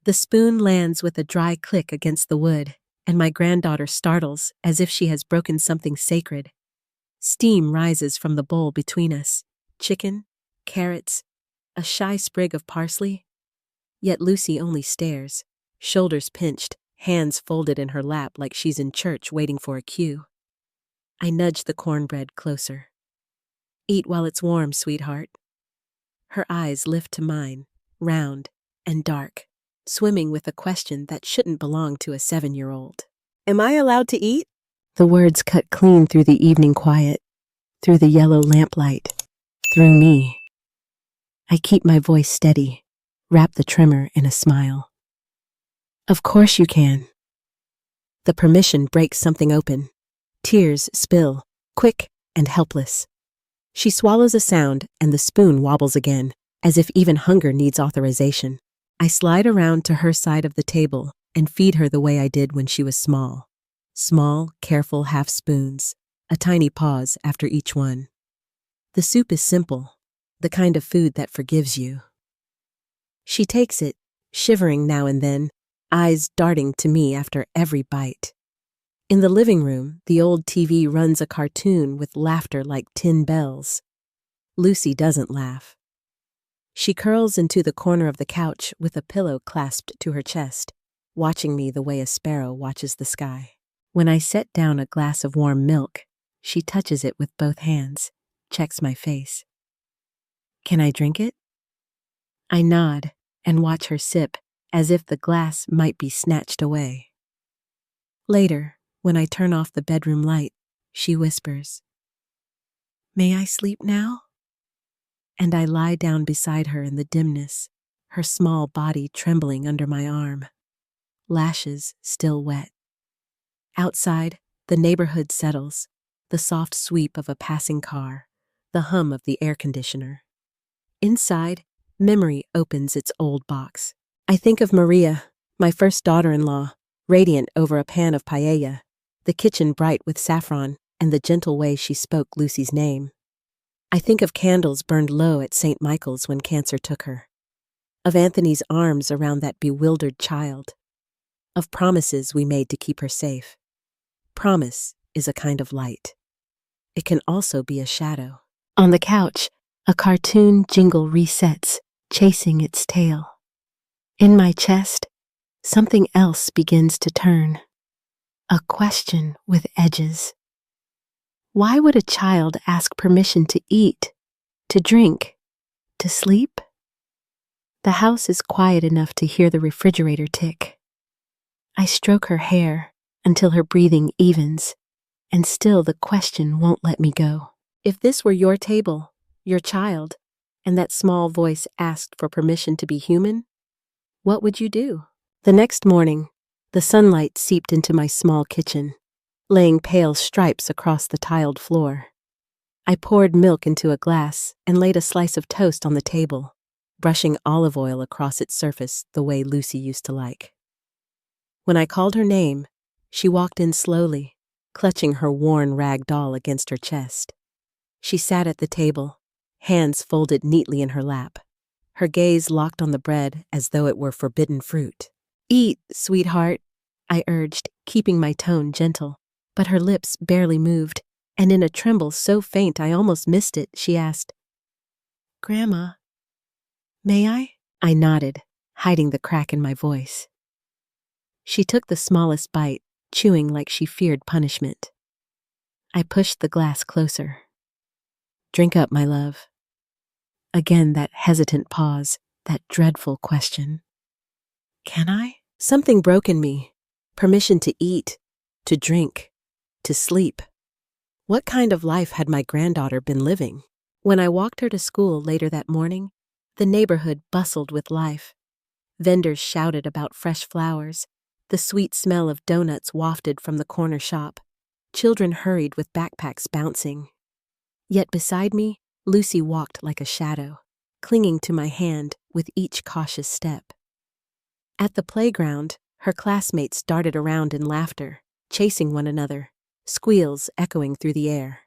The spoon lands with a dry click against the wood, and my granddaughter startles as if she has broken something sacred. Steam rises from the bowl between us. Chicken, carrots, a shy sprig of parsley. Yet Lucy only stares, shoulders pinched, hands folded in her lap like she's in church waiting for a cue. I nudge the cornbread closer. Eat while it's warm, sweetheart. Her eyes lift to mine, round and dark, swimming with a question that shouldn't belong to a 7-year-old. Am I allowed to eat? The words cut clean through the evening quiet, through the yellow lamplight, through me. I keep my voice steady, wrap the tremor in a smile. Of course you can. The permission breaks something open. Tears spill, quick and helpless. She swallows a sound and the spoon wobbles again, as if even hunger needs authorization. I slide around to her side of the table and feed her the way I did when she was small. Small, careful half spoons, a tiny pause after each one. The soup is simple, the kind of food that forgives you. She takes it, shivering now and then, eyes darting to me after every bite. In the living room, the old TV runs a cartoon with laughter like tin bells. Lucy doesn't laugh. She curls into the corner of the couch with a pillow clasped to her chest, watching me the way a sparrow watches the sky. When I set down a glass of warm milk, she touches it with both hands, checks my face. Can I drink it? I nod and watch her sip, as if the glass might be snatched away. Later, when I turn off the bedroom light, she whispers, "May I sleep now?" And I lie down beside her in the dimness, her small body trembling under my arm, lashes still wet. Outside, the neighborhood settles, the soft sweep of a passing car, the hum of the air conditioner. Inside, memory opens its old box. I think of Maria, my first daughter-in-law, radiant over a pan of paella, the kitchen bright with saffron, and the gentle way she spoke Lucy's name. I think of candles burned low at St. Michael's when cancer took her, of Anthony's arms around that bewildered child, of promises we made to keep her safe. Promise is a kind of light. It can also be a shadow. On the couch, a cartoon jingle resets, chasing its tail. In my chest, something else begins to turn. A question with edges. Why would a child ask permission to eat, to drink, to sleep? The house is quiet enough to hear the refrigerator tick. I stroke her hair until her breathing evens, and still the question won't let me go. If this were your table, your child, and that small voice asked for permission to be human, what would you do? The next morning, the sunlight seeped into my small kitchen, laying pale stripes across the tiled floor. I poured milk into a glass and laid a slice of toast on the table, brushing olive oil across its surface the way Lucy used to like. When I called her name, she walked in slowly, clutching her worn rag doll against her chest. She sat at the table, hands folded neatly in her lap, her gaze locked on the bread as though it were forbidden fruit. "Eat, sweetheart," I urged, keeping my tone gentle, but her lips barely moved, and in a tremble so faint I almost missed it, she asked, "Grandma, may I?" I nodded, hiding the crack in my voice. She took the smallest bite, chewing like she feared punishment. I pushed the glass closer. "Drink up, my love." Again that hesitant pause, that dreadful question. Can I? Something broke in me. Permission to eat, to drink, to sleep. What kind of life had my granddaughter been living? When I walked her to school later that morning, the neighborhood bustled with life. Vendors shouted about fresh flowers. The sweet smell of donuts wafted from the corner shop. Children hurried with backpacks bouncing. Yet beside me, Lucy walked like a shadow, clinging to my hand with each cautious step. At the playground, her classmates darted around in laughter, chasing one another, squeals echoing through the air.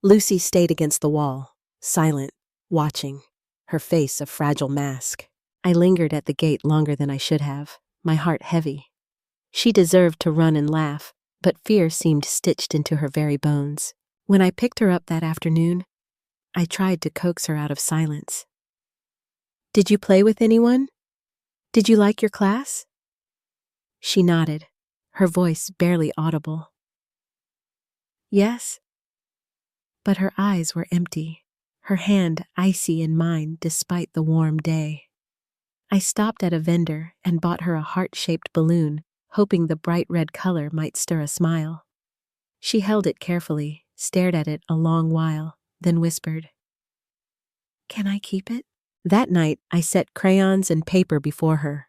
Lucy stayed against the wall, silent, watching, her face a fragile mask. I lingered at the gate longer than I should have, my heart heavy. She deserved to run and laugh, but fear seemed stitched into her very bones. When I picked her up that afternoon, I tried to coax her out of silence. "Did you play with anyone? Did you like your class?" She nodded, her voice barely audible. "Yes." But her eyes were empty, her hand icy in mine despite the warm day. I stopped at a vendor and bought her a heart-shaped balloon, hoping the bright red color might stir a smile. She held it carefully, stared at it a long while, then whispered, "Can I keep it?" That night, I set crayons and paper before her.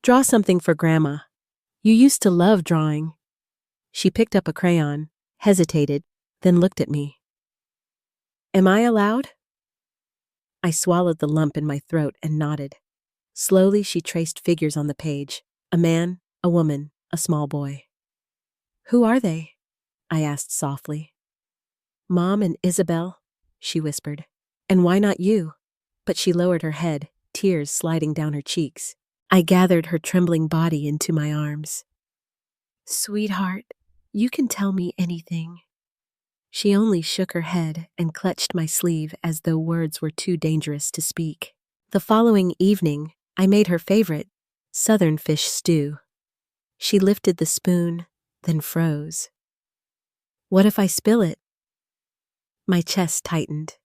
"Draw something for Grandma. You used to love drawing." She picked up a crayon, hesitated, then looked at me. "Am I allowed?" I swallowed the lump in my throat and nodded. Slowly, she traced figures on the page: a man, a woman, a small boy. "Who are they?" I asked softly. "Mom and Isabel," she whispered. "And why not you?" But she lowered her head, tears sliding down her cheeks. I gathered her trembling body into my arms. "Sweetheart, you can tell me anything." She only shook her head and clutched my sleeve as though words were too dangerous to speak. The following evening, I made her favorite, southern fish stew. She lifted the spoon, then froze. "What if I spill it?" My chest tightened.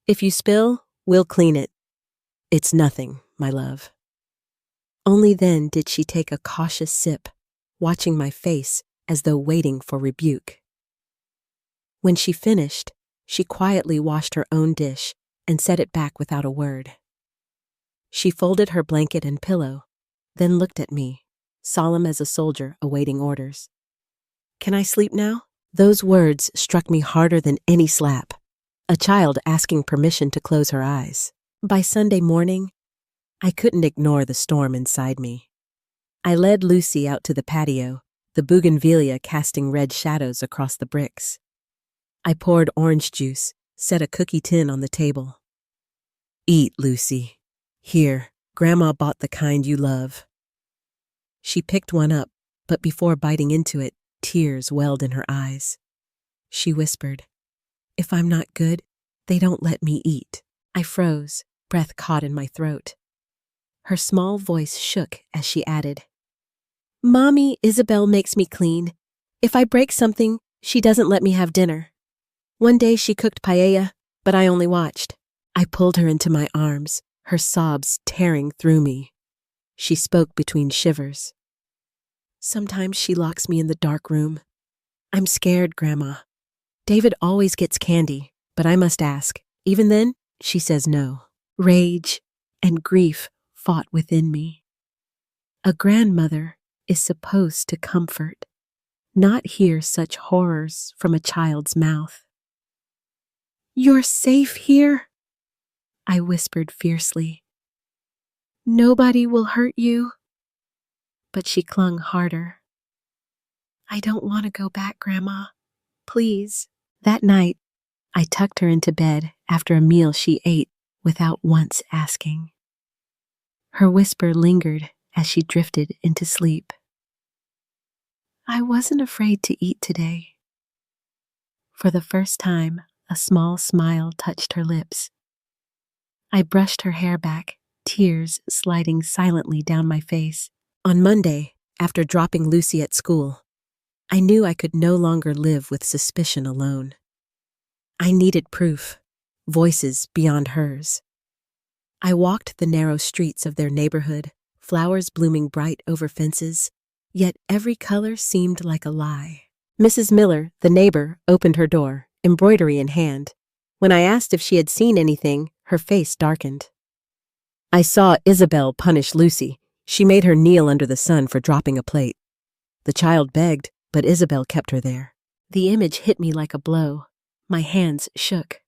"If you spill, we'll clean it. It's nothing, my love." Only then did she take a cautious sip, watching my face as though waiting for rebuke. When she finished, she quietly washed her own dish and set it back without a word. She folded her blanket and pillow, then looked at me, solemn as a soldier awaiting orders. "Can I sleep now?" Those words struck me harder than any slap, a child asking permission to close her eyes. By Sunday morning, I couldn't ignore the storm inside me. I led Lucy out to the patio, the bougainvillea casting red shadows across the bricks. I poured orange juice, set a cookie tin on the table. "Eat, Lucy. Here, Grandma bought the kind you love." She picked one up, but before biting into it, tears welled in her eyes. She whispered, "If I'm not good, they don't let me eat." I froze, breath caught in my throat. Her small voice shook as she added, "Mommy, Isabel makes me clean. If I break something, she doesn't let me have dinner. One day she cooked paella, but I only watched." I pulled her into my arms, her sobs tearing through me. She spoke between shivers. "Sometimes she locks me in the dark room. I'm scared, Grandma. David always gets candy, but I must ask. Even then, she says no." Rage and grief fought within me. A grandmother is supposed to comfort, not hear such horrors from a child's mouth. "You're safe here," I whispered fiercely. "Nobody will hurt you." But she clung harder. "I don't want to go back, Grandma. Please." That night, I tucked her into bed after a meal she ate without once asking. Her whisper lingered as she drifted into sleep. "I wasn't afraid to eat today." For the first time, a small smile touched her lips. I brushed her hair back, tears sliding silently down my face. On Monday, after dropping Lucy at school, I knew I could no longer live with suspicion alone. I needed proof, voices beyond hers. I walked the narrow streets of their neighborhood, flowers blooming bright over fences, yet every color seemed like a lie. Mrs. Miller, the neighbor, opened her door, embroidery in hand. When I asked if she had seen anything, her face darkened. "I saw Isabel punish Lucy. She made her kneel under the sun for dropping a plate. The child begged, but Isabel kept her there." The image hit me like a blow. My hands shook.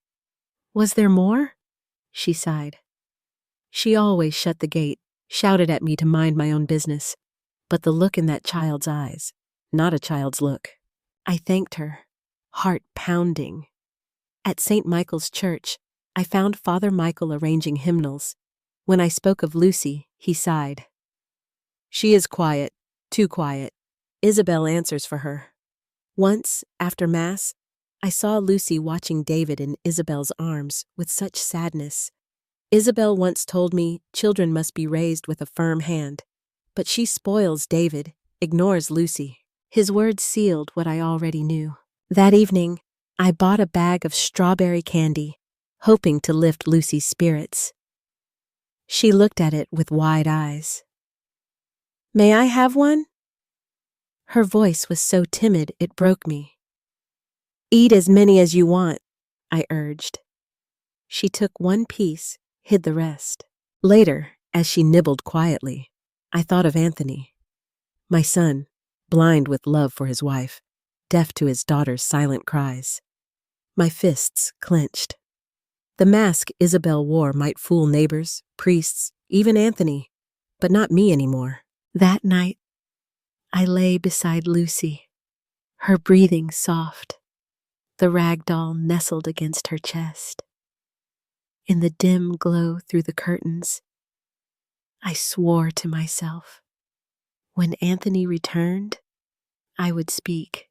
"Was there more?" She sighed. She always shut the gate, shouted at me to mind my own business. But the look in that child's eyes, not a child's look. I thanked her, heart pounding. At St. Michael's Church, I found Father Michael arranging hymnals. When I spoke of Lucy, he sighed. She is quiet, too quiet. Isabel answers for her. Once, after Mass, I saw Lucy watching David in Isabel's arms with such sadness. Isabel once told me children must be raised with a firm hand, but she spoils David, ignores Lucy. His words sealed what I already knew. That evening, I bought a bag of strawberry candy, hoping to lift Lucy's spirits. She looked at it with wide eyes. "May I have one?" Her voice was so timid it broke me. "Eat as many as you want," I urged. She took one piece, hid the rest. Later, as she nibbled quietly, I thought of Anthony. My son, blind with love for his wife, deaf to his daughter's silent cries. My fists clenched. The mask Isabel wore might fool neighbors, priests, even Anthony, but not me anymore. That night, I lay beside Lucy, her breathing soft, the rag doll nestled against her chest. In the dim glow through the curtains, I swore to myself, when Anthony returned, I would speak.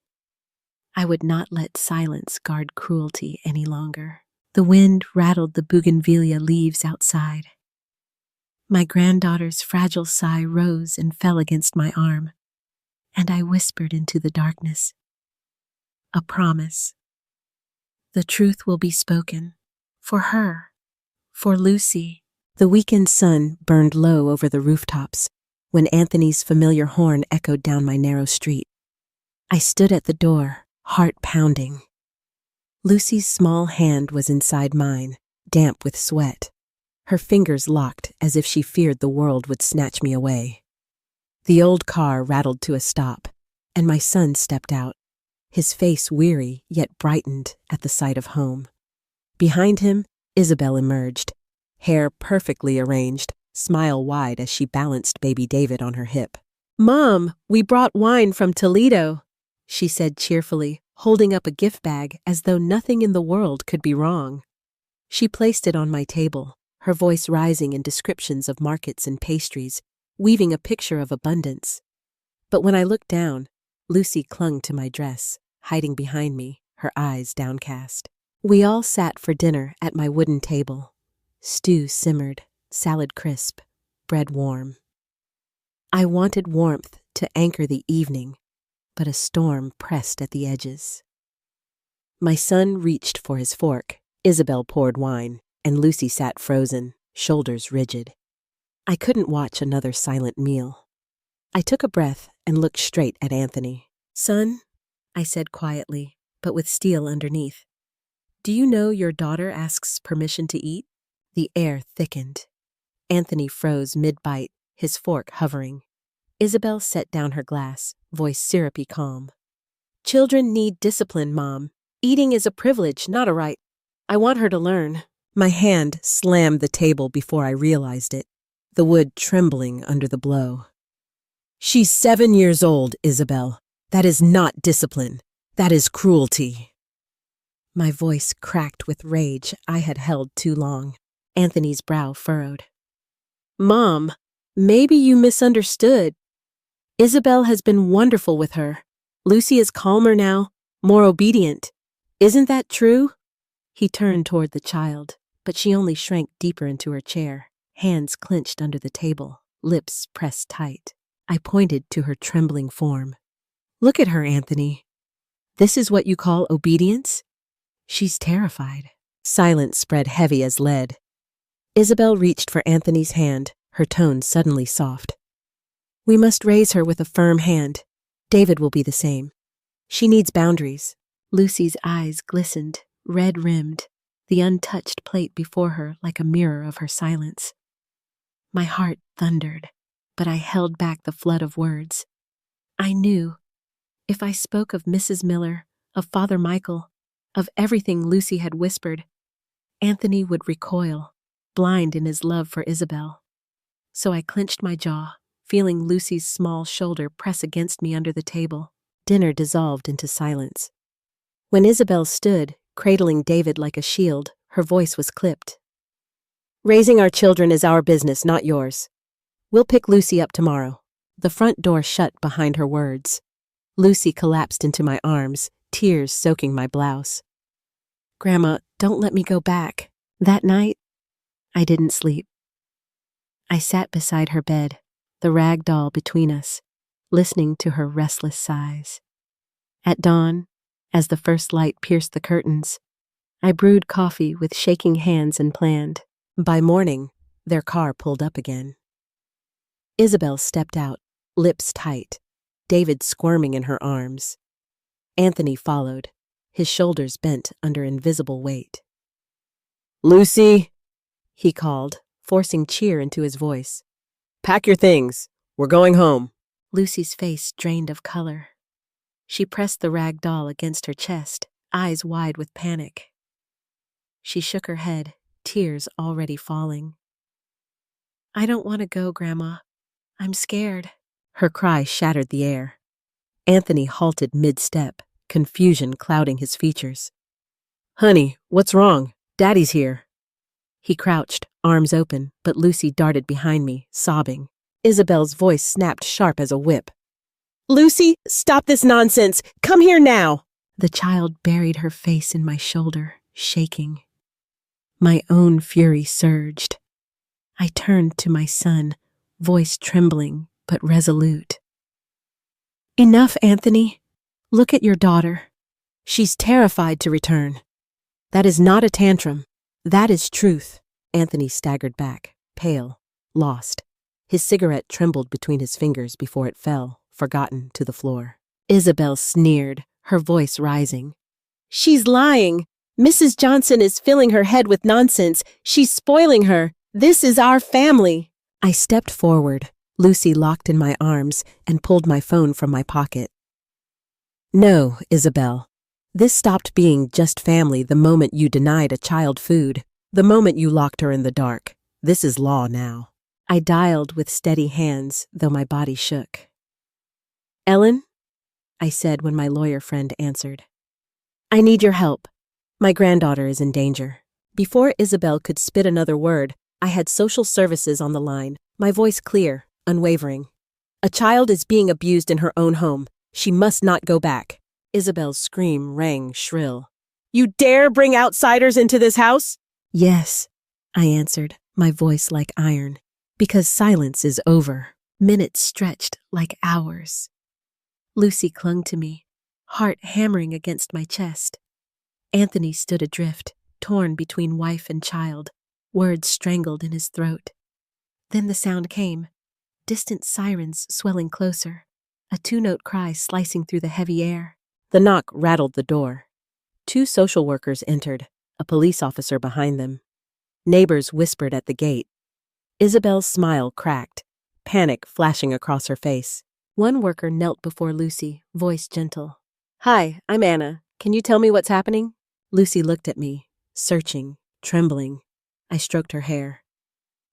I would not let silence guard cruelty any longer. The wind rattled the bougainvillea leaves outside. My granddaughter's fragile sigh rose and fell against my arm, and I whispered into the darkness, "A promise. The truth will be spoken, for her, for Lucy." The weekend sun burned low over the rooftops when Anthony's familiar horn echoed down my narrow street. I stood at the door, heart pounding. Lucy's small hand was inside mine, damp with sweat. Her fingers locked as if she feared the world would snatch me away. The old car rattled to a stop, and my son stepped out, his face weary yet brightened at the sight of home. Behind him, Isabel emerged, hair perfectly arranged, smile wide as she balanced baby David on her hip. "Mom, we brought wine from Toledo," she said cheerfully, holding up a gift bag as though nothing in the world could be wrong. She placed it on my table, her voice rising in descriptions of markets and pastries, weaving a picture of abundance. But when I looked down, Lucy clung to my dress, hiding behind me, her eyes downcast. We all sat for dinner at my wooden table. Stew simmered, salad crisp, bread warm. I wanted warmth to anchor the evening, but a storm pressed at the edges. My son reached for his fork, Isabel poured wine, and Lucy sat frozen, shoulders rigid. I couldn't watch another silent meal. I took a breath and looked straight at Anthony. "Son," I said quietly, but with steel underneath, "do you know your daughter asks permission to eat?" The air thickened. Anthony froze mid-bite, his fork hovering. Isabel set down her glass, voice syrupy calm. "Children need discipline, Mom. Eating is a privilege, not a right. I want her to learn." My hand slammed the table before I realized it, the wood trembling under the blow. "She's 7 years old, Isabel. That is not discipline. That is cruelty." My voice cracked with rage I had held too long. Anthony's brow furrowed. "Mom, maybe you misunderstood. Isabel has been wonderful with her. Lucy is calmer now, more obedient. Isn't that true?" He turned toward the child, but she only shrank deeper into her chair, hands clenched under the table, lips pressed tight. I pointed to her trembling form. "Look at her, Anthony. This is what you call obedience? She's terrified." Silence spread heavy as lead. Isabel reached for Anthony's hand, her tone suddenly soft. "We must raise her with a firm hand. David will be the same. She needs boundaries." Lucy's eyes glistened, red-rimmed, the untouched plate before her like a mirror of her silence. My heart thundered, but I held back the flood of words. I knew, if I spoke of Mrs. Miller, of Father Michael, of everything Lucy had whispered, Anthony would recoil, blind in his love for Isabel. So I clenched my jaw, feeling Lucy's small shoulder press against me under the table. Dinner dissolved into silence. When Isabel stood, cradling David like a shield, her voice was clipped. Raising our children is our business, not yours. We'll pick Lucy up tomorrow. The front door shut behind her words. Lucy collapsed into my arms, tears soaking my blouse. Grandma, don't let me go back. That night, I didn't sleep. I sat beside her bed, the rag doll between us, listening to her restless sighs. At dawn, as the first light pierced the curtains, I brewed coffee with shaking hands and planned. By morning, their car pulled up again. Isabel stepped out, lips tight, David squirming in her arms. Anthony followed, his shoulders bent under invisible weight. "Lucy," he called, forcing cheer into his voice. "Pack your things. We're going home." Lucy's face drained of color. She pressed the rag doll against her chest, eyes wide with panic. She shook her head, tears already falling. "I don't want to go, Grandma. I'm scared." Her cry shattered the air. Anthony halted mid-step, confusion clouding his features. "Honey, what's wrong? Daddy's here." He crouched, arms open, but Lucy darted behind me, sobbing. Isabel's voice snapped sharp as a whip. "Lucy, stop this nonsense! Come here now!" The child buried her face in my shoulder, shaking. My own fury surged. I turned to my son, voice trembling but resolute. "Enough, Anthony. Look at your daughter. She's terrified to return. That is not a tantrum. That is truth." Anthony staggered back, pale, lost. His cigarette trembled between his fingers before it fell, forgotten, to the floor. Isabel sneered, her voice rising. "She's lying. Mrs. Johnson is filling her head with nonsense. She's spoiling her. This is our family." I stepped forward, Lucy locked in my arms, and pulled my phone from my pocket. "No, Isabel. This stopped being just family the moment you denied a child food, the moment you locked her in the dark. This is law now." I dialed with steady hands, though my body shook. "Ellen?" I said when my lawyer friend answered. "I need your help. My granddaughter is in danger." Before Isabel could spit another word, I had social services on the line, my voice clear, unwavering. "A child is being abused in her own home. She must not go back." Isabel's scream rang shrill. "You dare bring outsiders into this house?" "Yes," I answered, my voice like iron, because silence is over. Minutes stretched like hours. Lucy clung to me, heart hammering against my chest. Anthony stood adrift, torn between wife and child, words strangled in his throat. Then the sound came, distant sirens swelling closer, a two-note cry slicing through the heavy air. The knock rattled the door. 2 social workers entered, a police officer behind them. Neighbors whispered at the gate. Isabel's smile cracked, panic flashing across her face. One worker knelt before Lucy, voice gentle. "Hi, I'm Anna. Can you tell me what's happening?" Lucy looked at me, searching, trembling. I stroked her hair.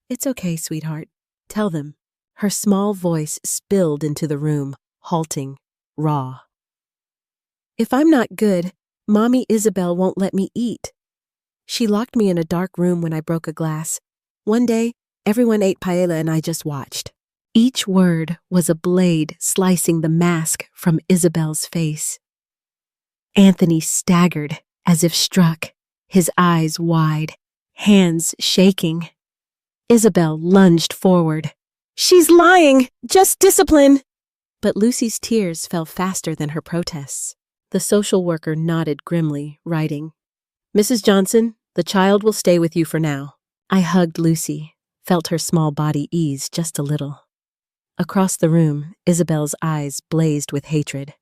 "It's okay, sweetheart. Tell them." Her small voice spilled into the room, halting, raw. "If I'm not good, Mommy Isabel won't let me eat. She locked me in a dark room when I broke a glass. One day, everyone ate paella and I just watched." Each word was a blade slicing the mask from Isabel's face. Anthony staggered, as if struck, his eyes wide, hands shaking. Isabel lunged forward. "She's lying! Just discipline!" But Lucy's tears fell faster than her protests. The social worker nodded grimly, writing, "Mrs. Johnson, the child will stay with you for now." I hugged Lucy, felt her small body ease just a little. Across the room, Isabel's eyes blazed with hatred.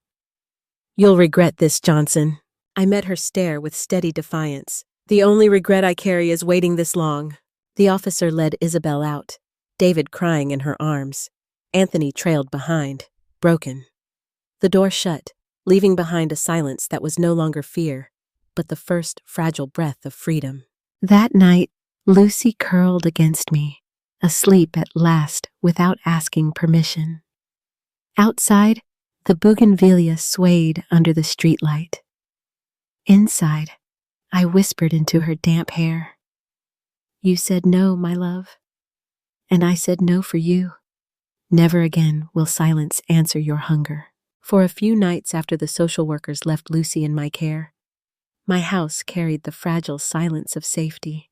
"You'll regret this, Johnson." I met her stare with steady defiance. "The only regret I carry is waiting this long." The officer led Isabel out, David crying in her arms. Anthony trailed behind, broken. The door shut, leaving behind a silence that was no longer fear, but the first fragile breath of freedom. That night, Lucy curled against me, asleep at last without asking permission. Outside, the bougainvillea swayed under the streetlight. Inside, I whispered into her damp hair, You said no, my love, and I said no for you. Never again will silence answer your hunger. For a few nights after the social workers left Lucy in my care, my house carried the fragile silence of safety.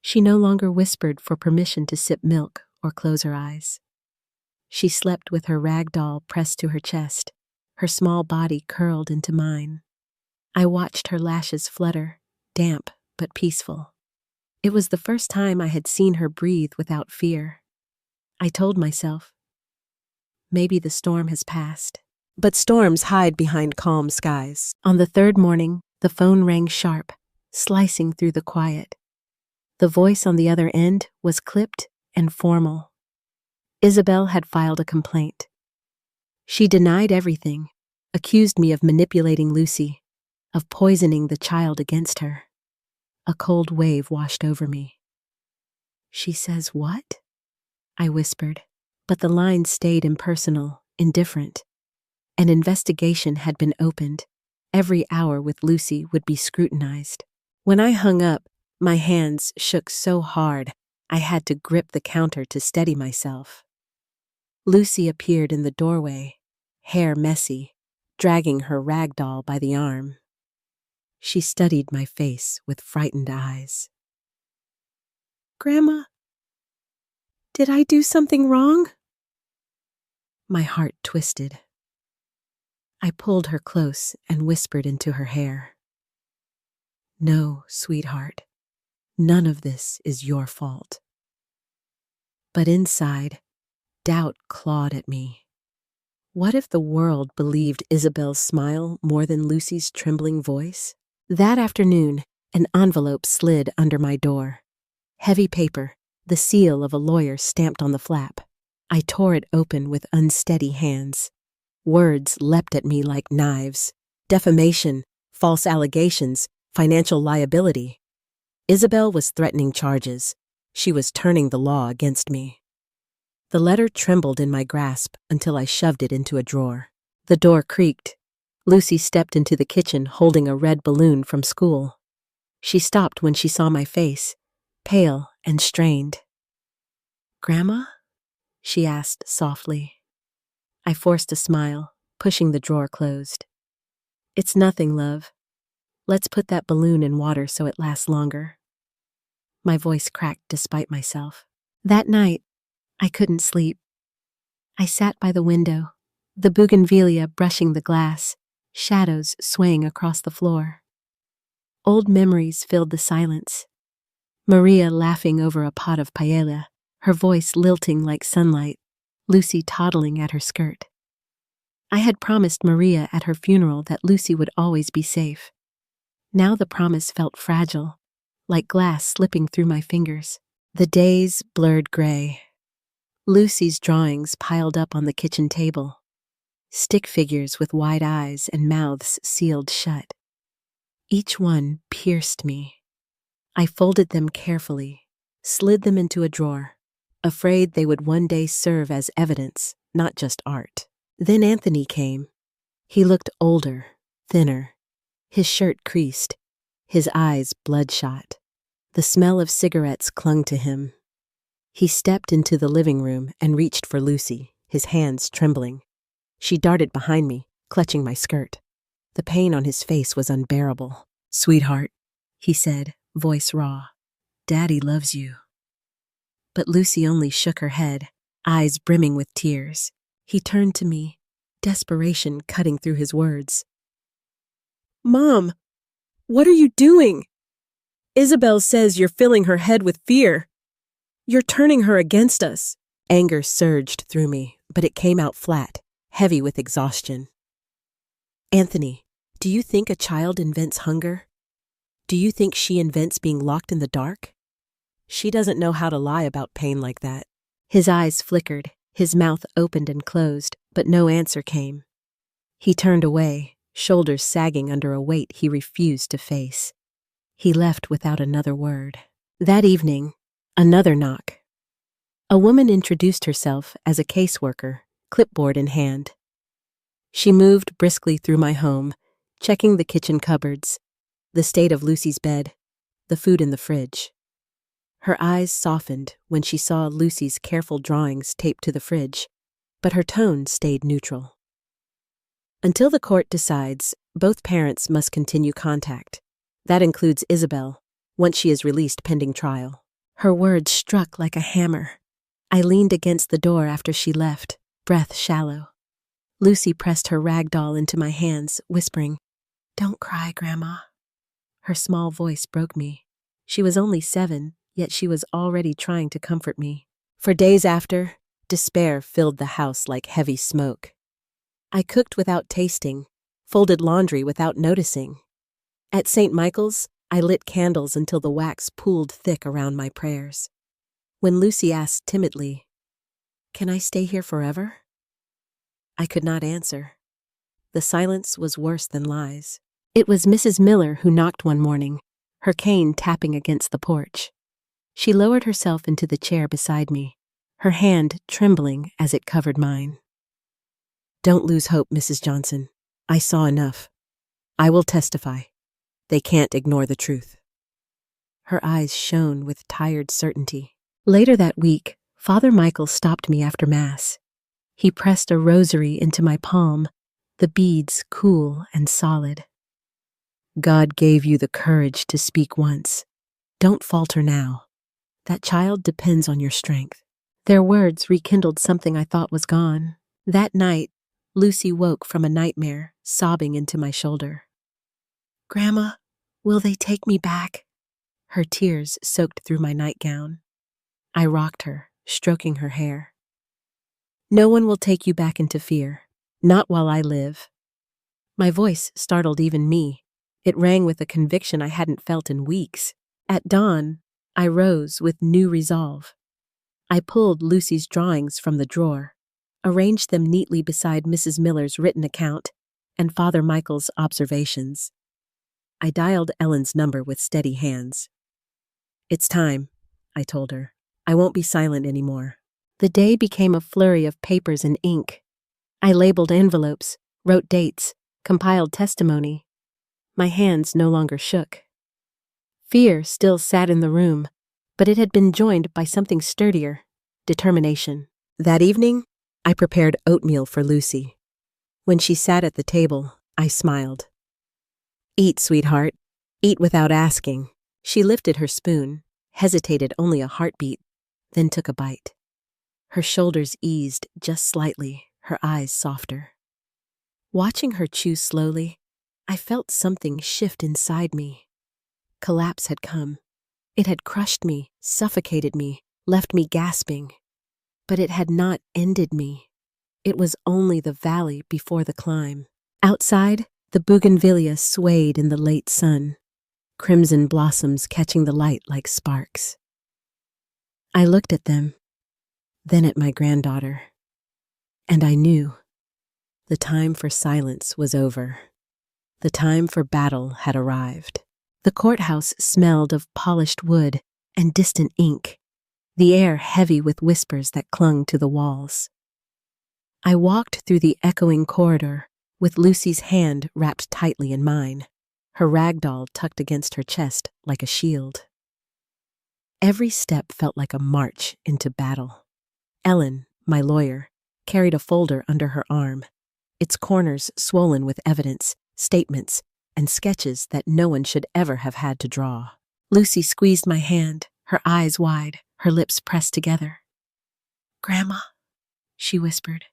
She no longer whispered for permission to sip milk or close her eyes. She slept with her rag doll pressed to her chest, her small body curled into mine. I watched her lashes flutter, damp but peaceful. It was the first time I had seen her breathe without fear. I told myself, maybe the storm has passed. But storms hide behind calm skies. On the third morning, the phone rang sharp, slicing through the quiet. The voice on the other end was clipped and formal. Isabel had filed a complaint. She denied everything, accused me of manipulating Lucy, of poisoning the child against her. A cold wave washed over me. She says what? I whispered, but the line stayed impersonal, indifferent. An investigation had been opened. Every hour with Lucy would be scrutinized. When I hung up, my hands shook so hard I had to grip the counter to steady myself. Lucy appeared in the doorway, hair messy, dragging her rag doll by the arm. She studied my face with frightened eyes. Grandma, did I do something wrong? My heart twisted. I pulled her close and whispered into her hair. No, sweetheart, none of this is your fault. But inside, doubt clawed at me. What if the world believed Isabel's smile more than Lucy's trembling voice? That afternoon, an envelope slid under my door. Heavy paper, the seal of a lawyer stamped on the flap. I tore it open with unsteady hands. Words leapt at me like knives. Defamation, false allegations, financial liability. Isabel was threatening charges. She was turning the law against me. The letter trembled in my grasp until I shoved it into a drawer. The door creaked. Lucy stepped into the kitchen holding a red balloon from school. She stopped when she saw my face, pale and strained. Grandma? She asked softly. I forced a smile, pushing the drawer closed. It's nothing, love. Let's put that balloon in water so it lasts longer. My voice cracked despite myself. That night, I couldn't sleep. I sat by the window, the bougainvillea brushing the glass, shadows swaying across the floor. Old memories filled the silence. Maria laughing over a pot of paella, her voice lilting like sunlight, Lucy toddling at her skirt. I had promised Maria at her funeral that Lucy would always be safe. Now the promise felt fragile, like glass slipping through my fingers. The days blurred gray. Lucy's drawings piled up on the kitchen table. Stick figures with wide eyes and mouths sealed shut. Each one pierced me. I folded them carefully, slid them into a drawer, afraid they would one day serve as evidence, not just art. Then Anthony came. He looked older, thinner, his shirt creased, his eyes bloodshot. The smell of cigarettes clung to him. He stepped into the living room and reached for Lucy, his hands trembling. She darted behind me, clutching my skirt. The pain on his face was unbearable. Sweetheart, he said, voice raw. Daddy loves you. But Lucy only shook her head, eyes brimming with tears. He turned to me, desperation cutting through his words. Mom, what are you doing? Isabel says you're filling her head with fear. You're turning her against us. Anger surged through me, but it came out flat, heavy with exhaustion. Anthony, do you think a child invents hunger? Do you think she invents being locked in the dark? She doesn't know how to lie about pain like that. His eyes flickered, his mouth opened and closed, but no answer came. He turned away, shoulders sagging under a weight he refused to face. He left without another word. That evening, another knock. A woman introduced herself as a caseworker, clipboard in hand. She moved briskly through my home, checking the kitchen cupboards, the state of Lucy's bed, the food in the fridge. Her eyes softened when she saw Lucy's careful drawings taped to the fridge, but her tone stayed neutral. Until the court decides, both parents must continue contact. That includes Isabel, once she is released pending trial. Her words struck like a hammer. I leaned against the door after she left, breath shallow. Lucy pressed her rag doll into my hands, whispering, "Don't cry, Grandma." Her small voice broke me. She was only 7, yet she was already trying to comfort me. For days after, despair filled the house like heavy smoke. I cooked without tasting, folded laundry without noticing. At St. Michael's, I lit candles until the wax pooled thick around my prayers. When Lucy asked timidly, "Can I stay here forever?" I could not answer. The silence was worse than lies. It was Mrs. Miller who knocked one morning, her cane tapping against the porch. She lowered herself into the chair beside me, her hand trembling as it covered mine. "Don't lose hope, Mrs. Johnson. I saw enough. I will testify. They can't ignore the truth." Her eyes shone with tired certainty. Later that week, Father Michael stopped me after Mass. He pressed a rosary into my palm, the beads cool and solid. "God gave you the courage to speak once. Don't falter now. That child depends on your strength." Their words rekindled something I thought was gone. That night, Lucy woke from a nightmare, sobbing into my shoulder. "Grandma, will they take me back?" Her tears soaked through my nightgown. I rocked her, stroking her hair. "No one will take you back into fear. Not while I live." My voice startled even me. It rang with a conviction I hadn't felt in weeks. At dawn, I rose with new resolve. I pulled Lucy's drawings from the drawer, arranged them neatly beside Mrs. Miller's written account and Father Michael's observations. I dialed Ellen's number with steady hands. "It's time," I told her. "I won't be silent anymore." The day became a flurry of papers and ink. I labeled envelopes, wrote dates, compiled testimony. My hands no longer shook. Fear still sat in the room, but it had been joined by something sturdier, determination. That evening, I prepared oatmeal for Lucy. When she sat at the table, I smiled. "Eat, sweetheart. Eat without asking." She lifted her spoon, hesitated only a heartbeat, then took a bite. Her shoulders eased just slightly, her eyes softer. Watching her chew slowly, I felt something shift inside me. Collapse had come. It had crushed me, suffocated me, left me gasping. But it had not ended me. It was only the valley before the climb. Outside, the bougainvillea swayed in the late sun, crimson blossoms catching the light like sparks. I looked at them, then at my granddaughter, and I knew the time for silence was over. The time for battle had arrived. The courthouse smelled of polished wood and distant ink, the air heavy with whispers that clung to the walls. I walked through the echoing corridor with Lucy's hand wrapped tightly in mine, her rag doll tucked against her chest like a shield. Every step felt like a march into battle. Ellen, my lawyer, carried a folder under her arm, its corners swollen with evidence, statements, and sketches that no one should ever have had to draw. Lucy squeezed my hand, her eyes wide, her lips pressed together. "Grandma," she whispered,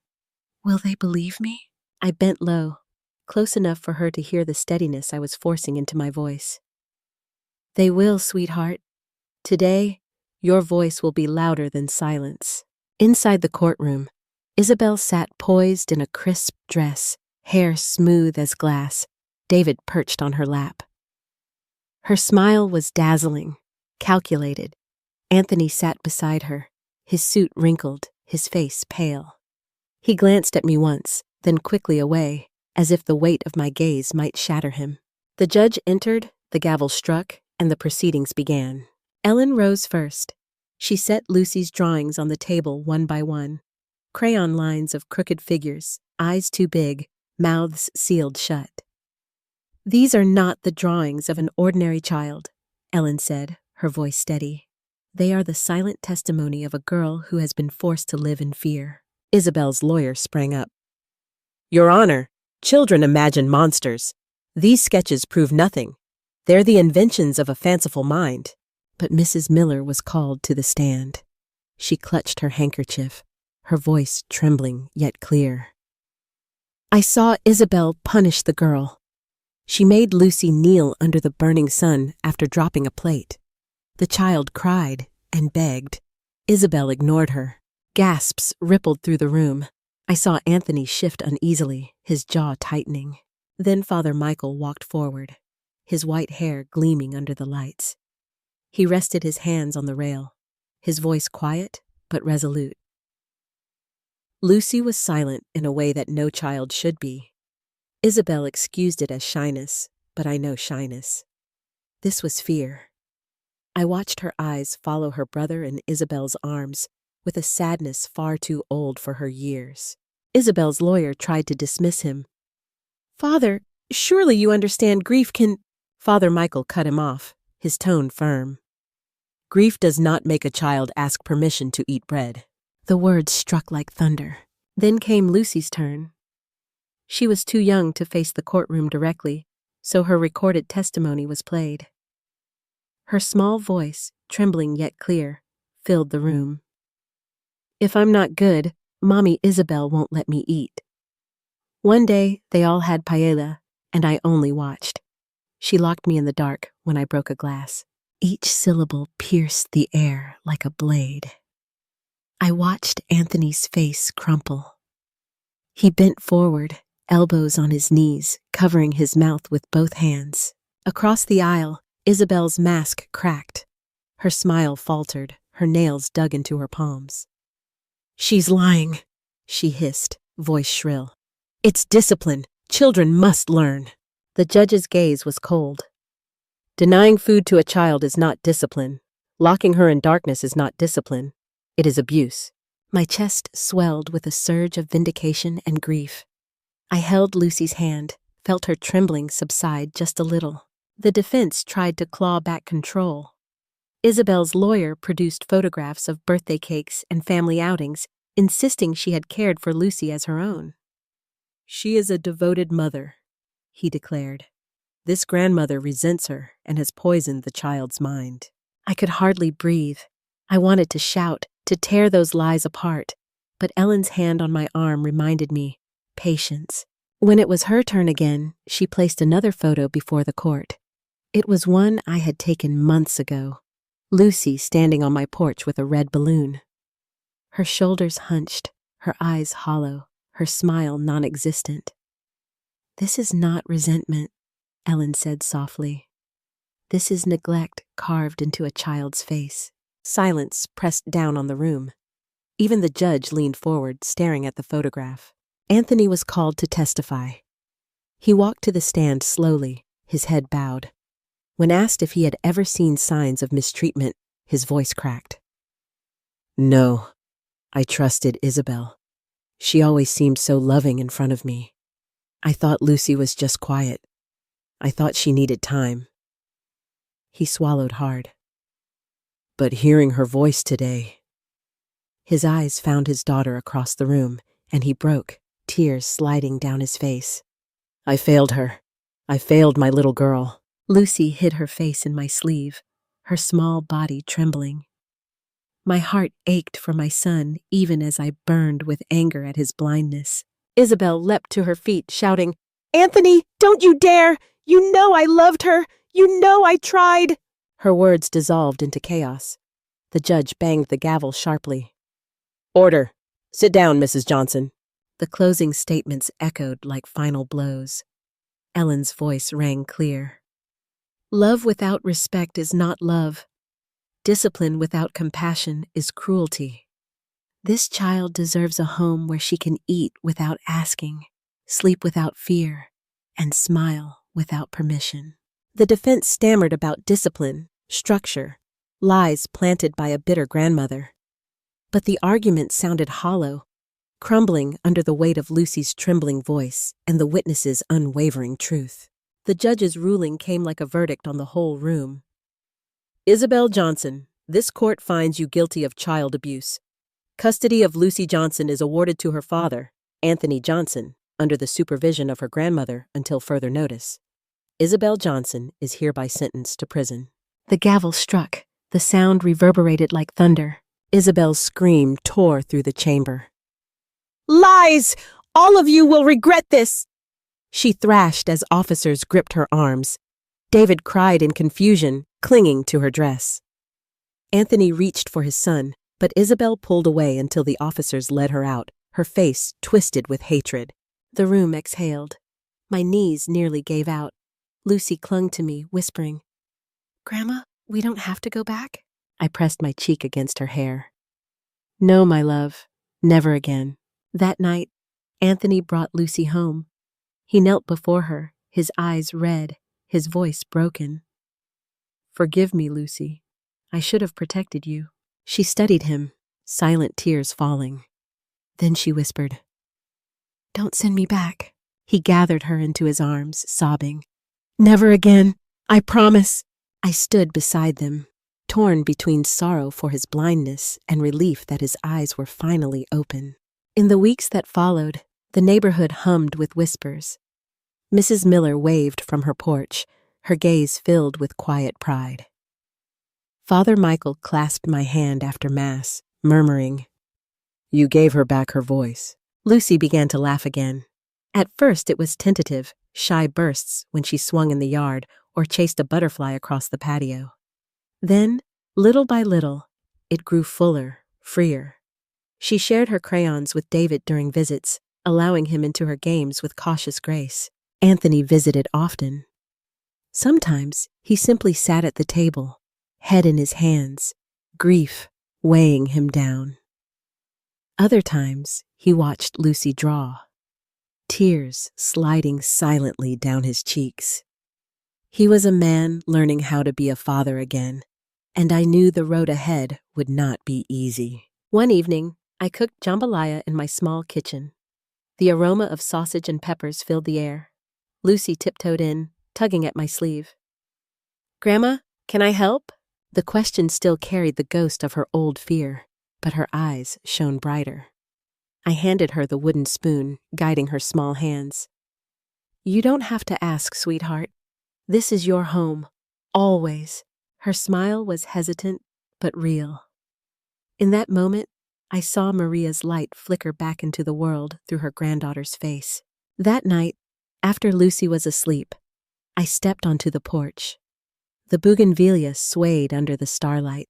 "will they believe me?" I bent low, close enough for her to hear the steadiness I was forcing into my voice. "They will, sweetheart. Today, your voice will be louder than silence." Inside the courtroom, Isabel sat poised in a crisp dress, hair smooth as glass, David perched on her lap. Her smile was dazzling, calculated. Anthony sat beside her, his suit wrinkled, his face pale. He glanced at me once, then quickly away, as if the weight of my gaze might shatter him. The judge entered, the gavel struck, and the proceedings began. Ellen rose first. She set Lucy's drawings on the table one by one. Crayon lines of crooked figures, eyes too big, mouths sealed shut. "These are not the drawings of an ordinary child," Ellen said, her voice steady. They are the silent testimony of a girl who has been forced to live in fear. Isabel's lawyer sprang up. Your Honor, children imagine monsters. These sketches prove nothing. They're the inventions of a fanciful mind. But Mrs. Miller was called to the stand. She clutched her handkerchief, her voice trembling yet clear. I saw Isabel punish the girl. She made Lucy kneel under the burning sun after dropping a plate. The child cried and begged. Isabel ignored her. Gasps rippled through the room. I saw Anthony shift uneasily, his jaw tightening. Then Father Michael walked forward, his white hair gleaming under the lights. He rested his hands on the rail, his voice quiet but resolute. Lucy was silent in a way that no child should be. Isabel excused it as shyness, but I know shyness. This was fear. I watched her eyes follow her brother in Isabel's arms with a sadness far too old for her years. Isabel's lawyer tried to dismiss him. Father, surely you understand grief can— Father Michael cut him off, his tone firm. Grief does not make a child ask permission to eat bread. The words struck like thunder. Then came Lucy's turn. She was too young to face the courtroom directly, so her recorded testimony was played. Her small voice, trembling yet clear, filled the room. If I'm not good, Mommy Isabel won't let me eat. One day, they all had paella, and I only watched. She locked me in the dark when I broke a glass. Each syllable pierced the air like a blade. I watched Anthony's face crumple. He bent forward, elbows on his knees, covering his mouth with both hands. Across the aisle, Isabel's mask cracked. Her smile faltered, her nails dug into her palms. She's lying, she hissed, voice shrill. It's discipline. Children must learn. The judge's gaze was cold. Denying food to a child is not discipline. Locking her in darkness is not discipline. It is abuse. My chest swelled with a surge of vindication and grief. I held Lucy's hand, felt her trembling subside just a little. The defense tried to claw back control. Isabel's lawyer produced photographs of birthday cakes and family outings, insisting she had cared for Lucy as her own. She is a devoted mother, he declared. This grandmother resents her and has poisoned the child's mind. I could hardly breathe. I wanted to shout, to tear those lies apart, but Ellen's hand on my arm reminded me, patience. When it was her turn again, she placed another photo before the court. It was one I had taken months ago. Lucy standing on my porch with a red balloon. Her shoulders hunched, her eyes hollow, her smile non-existent. This is not resentment, Ellen said softly. This is neglect carved into a child's face. Silence pressed down on the room. Even the judge leaned forward, staring at the photograph. Anthony was called to testify. He walked to the stand slowly, his head bowed. When asked if he had ever seen signs of mistreatment, his voice cracked. No, I trusted Isabel. She always seemed so loving in front of me. I thought Lucy was just quiet. I thought she needed time. He swallowed hard. But hearing her voice today— His eyes found his daughter across the room, and he broke, tears sliding down his face. I failed her. I failed my little girl. Lucy hid her face in my sleeve, her small body trembling. My heart ached for my son even as I burned with anger at his blindness. Isabel leapt to her feet, shouting, Anthony, don't you dare! You know I loved her! You know I tried! Her words dissolved into chaos. The judge banged the gavel sharply. Order! Sit down, Mrs. Johnson. The closing statements echoed like final blows. Ellen's voice rang clear. Love without respect is not love. Discipline without compassion is cruelty. This child deserves a home where she can eat without asking, sleep without fear, and smile without permission. The defense stammered about discipline, structure, lies planted by a bitter grandmother. But the argument sounded hollow, crumbling under the weight of Lucy's trembling voice and the witness's unwavering truth. The judge's ruling came like a verdict on the whole room. Isabel Johnson, This court finds you guilty of child abuse. Custody of Lucy Johnson is awarded to her father, Anthony Johnson, under the supervision of her grandmother until further notice. Isabel Johnson is hereby sentenced to prison. The gavel struck. The sound reverberated like thunder. Isabel's scream tore through the chamber. "Lies! All of you will regret this!" She thrashed as officers gripped her arms. David cried in confusion, clinging to her dress. Anthony reached for his son, but Isabel pulled away until the officers led her out, her face twisted with hatred. The room exhaled. My knees nearly gave out. Lucy clung to me, whispering, "Grandma, we don't have to go back?" I pressed my cheek against her hair. "No, my love, never again." That night, Anthony brought Lucy home. He knelt before her, his eyes red, his voice broken. "Forgive me, Lucy. I should have protected you." She studied him, silent tears falling. Then she whispered, "Don't send me back." He gathered her into his arms, sobbing, "Never again, I promise." I stood beside them, torn between sorrow for his blindness and relief that his eyes were finally open. In the weeks that followed, the neighborhood hummed with whispers. Mrs. Miller waved from her porch, her gaze filled with quiet pride. Father Michael clasped my hand after Mass, murmuring, "You gave her back her voice." Lucy began to laugh again. At first it was tentative, shy bursts when she swung in the yard or chased a butterfly across the patio. Then, little by little, it grew fuller, freer. She shared her crayons with David during visits, allowing him into her games with cautious grace. Anthony visited often. Sometimes he simply sat at the table, head in his hands, grief weighing him down. Other times he watched Lucy draw, tears sliding silently down his cheeks. He was a man learning how to be a father again, and I knew the road ahead would not be easy. One evening, I cooked jambalaya in my small kitchen. The aroma of sausage and peppers filled the air. Lucy tiptoed in, tugging at my sleeve. "Grandma, can I help?" The question still carried the ghost of her old fear, but her eyes shone brighter. I handed her the wooden spoon, guiding her small hands. "You don't have to ask, sweetheart. This is your home, always." Her smile was hesitant, but real. In that moment, I saw Maria's light flicker back into the world through her granddaughter's face. That night, after Lucy was asleep, I stepped onto the porch. The bougainvillea swayed under the starlight,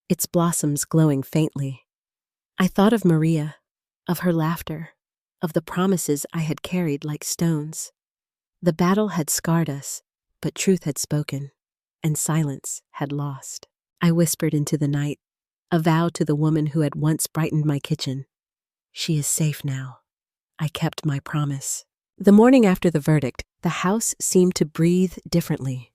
its blossoms glowing faintly. I thought of Maria, of her laughter, of the promises I had carried like stones. The battle had scarred us, but truth had spoken, and silence had lost. I whispered into the night, a vow to the woman who had once brightened my kitchen. She is safe now. I kept my promise. The morning after the verdict, the house seemed to breathe differently.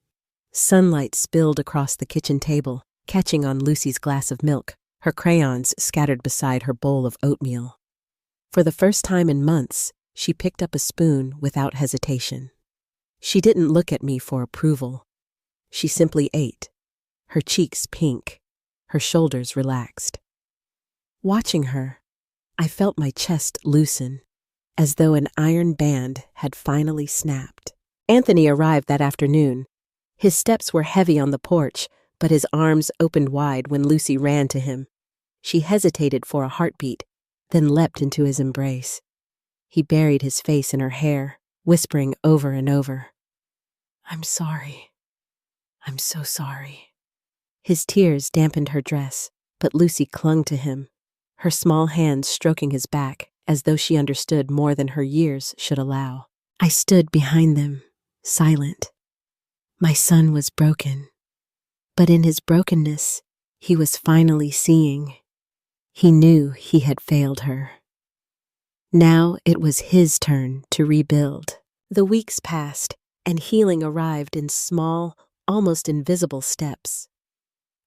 Sunlight spilled across the kitchen table, catching on Lucy's glass of milk, her crayons scattered beside her bowl of oatmeal. For the first time in months, she picked up a spoon without hesitation. She didn't look at me for approval. She simply ate, her cheeks pink, her shoulders relaxed. Watching her, I felt my chest loosen, as though an iron band had finally snapped. Anthony arrived that afternoon. His steps were heavy on the porch, but his arms opened wide when Lucy ran to him. She hesitated for a heartbeat, then leapt into his embrace. He buried his face in her hair, whispering over and over, "I'm sorry. I'm so sorry." His tears dampened her dress, but Lucy clung to him, her small hands stroking his back as though she understood more than her years should allow. I stood behind them, silent. My son was broken, but in his brokenness, he was finally seeing. He knew he had failed her. Now it was his turn to rebuild. The weeks passed, and healing arrived in small, almost invisible steps.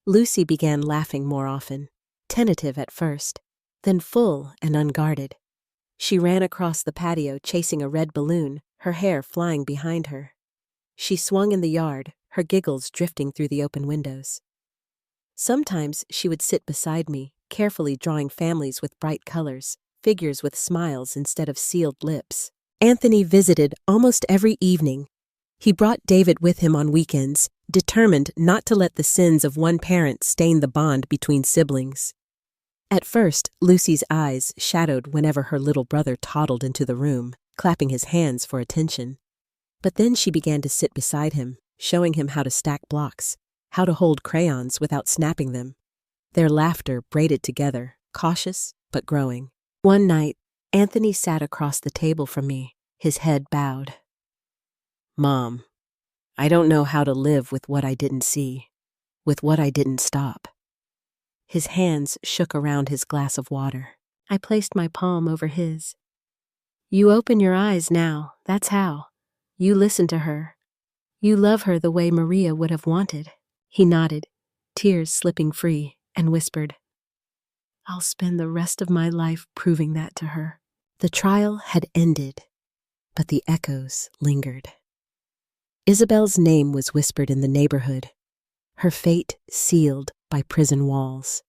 Lucy began laughing more often, tentative at first, then full and unguarded. She ran across the patio chasing a red balloon, her hair flying behind her. She swung in the yard, her giggles drifting through the open windows. Sometimes she would sit beside me, carefully drawing families with bright colors, figures with smiles instead of sealed lips. Anthony visited almost every evening. He brought David with him on weekends, determined not to let the sins of one parent stain the bond between siblings. At first, Lucy's eyes shadowed whenever her little brother toddled into the room, clapping his hands for attention. But then she began to sit beside him, showing him how to stack blocks, how to hold crayons without snapping them. Their laughter braided together, cautious but growing. One night, Anthony sat across the table from me, his head bowed. "Mom, I don't know how to live with what I didn't see, with what I didn't stop." His hands shook around his glass of water. I placed my palm over his. "You open your eyes now, that's how. You listen to her. You love her the way Maria would have wanted." He nodded, tears slipping free, and whispered, "I'll spend the rest of my life proving that to her." The trial had ended, but the echoes lingered. Isabel's name was whispered in the neighborhood, her fate sealed by prison walls.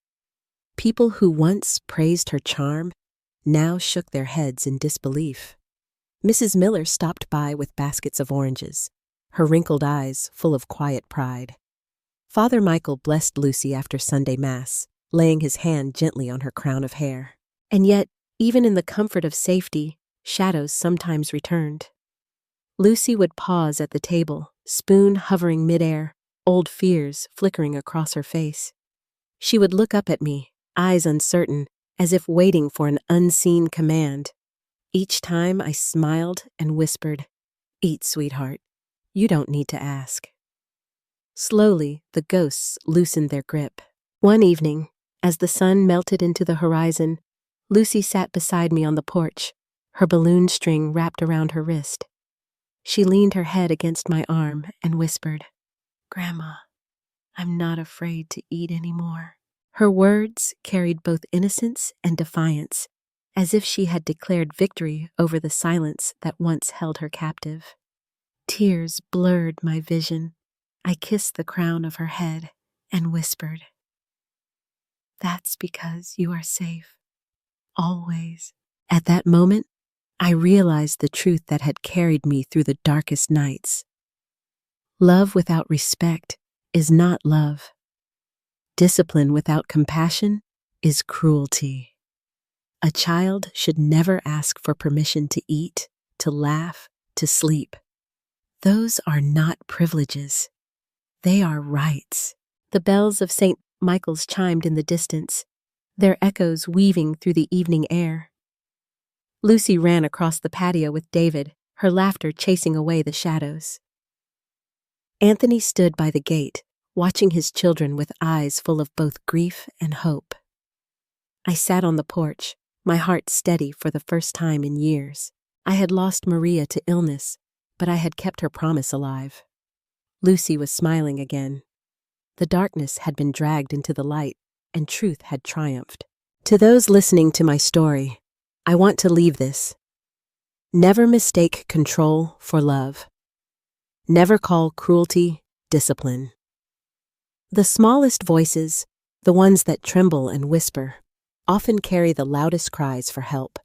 People who once praised her charm now shook their heads in disbelief. Mrs. Miller stopped by with baskets of oranges, her wrinkled eyes full of quiet pride. Father Michael blessed Lucy after Sunday Mass, laying his hand gently on her crown of hair. And yet, even in the comfort of safety, shadows sometimes returned. Lucy would pause at the table, spoon hovering midair, old fears flickering across her face. She would look up at me, eyes uncertain, as if waiting for an unseen command. Each time I smiled and whispered, "Eat, sweetheart. You don't need to ask." Slowly, the ghosts loosened their grip. One evening, as the sun melted into the horizon, Lucy sat beside me on the porch, her balloon string wrapped around her wrist. She leaned her head against my arm and whispered, "Grandma, I'm not afraid to eat anymore." Her words carried both innocence and defiance, as if she had declared victory over the silence that once held her captive. Tears blurred my vision. I kissed the crown of her head and whispered, "That's because you are safe. Always." At that moment, I realized the truth that had carried me through the darkest nights. Love without respect is not love. Discipline without compassion is cruelty. A child should never ask for permission to eat, to laugh, to sleep. Those are not privileges. They are rights. The bells of St. Michael's chimed in the distance, their echoes weaving through the evening air. Lucy ran across the patio with David, her laughter chasing away the shadows. Anthony stood by the gate, watching his children with eyes full of both grief and hope. I sat on the porch, my heart steady for the first time in years. I had lost Maria to illness, but I had kept her promise alive. Lucy was smiling again. The darkness had been dragged into the light, and truth had triumphed. To those listening to my story, I want to leave this. Never mistake control for love. Never call cruelty discipline. The smallest voices, the ones that tremble and whisper, often carry the loudest cries for help.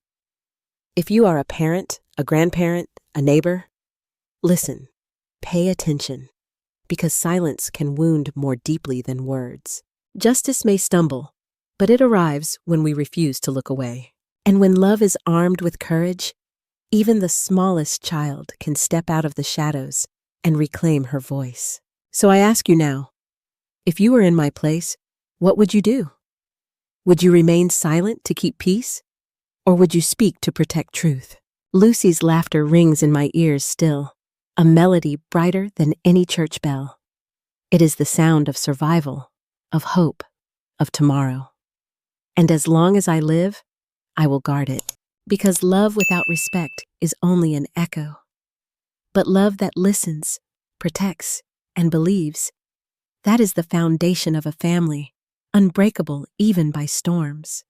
If you are a parent, a grandparent, a neighbor, listen, pay attention, because silence can wound more deeply than words. Justice may stumble, but it arrives when we refuse to look away. And when love is armed with courage, even the smallest child can step out of the shadows and reclaim her voice. So I ask you now, if you were in my place, what would you do? Would you remain silent to keep peace? Or would you speak to protect truth? Lucy's laughter rings in my ears still, a melody brighter than any church bell. It is the sound of survival, of hope, of tomorrow. And as long as I live, I will guard it, because love without respect is only an echo. But love that listens, protects, and believes, that is the foundation of a family, unbreakable even by storms.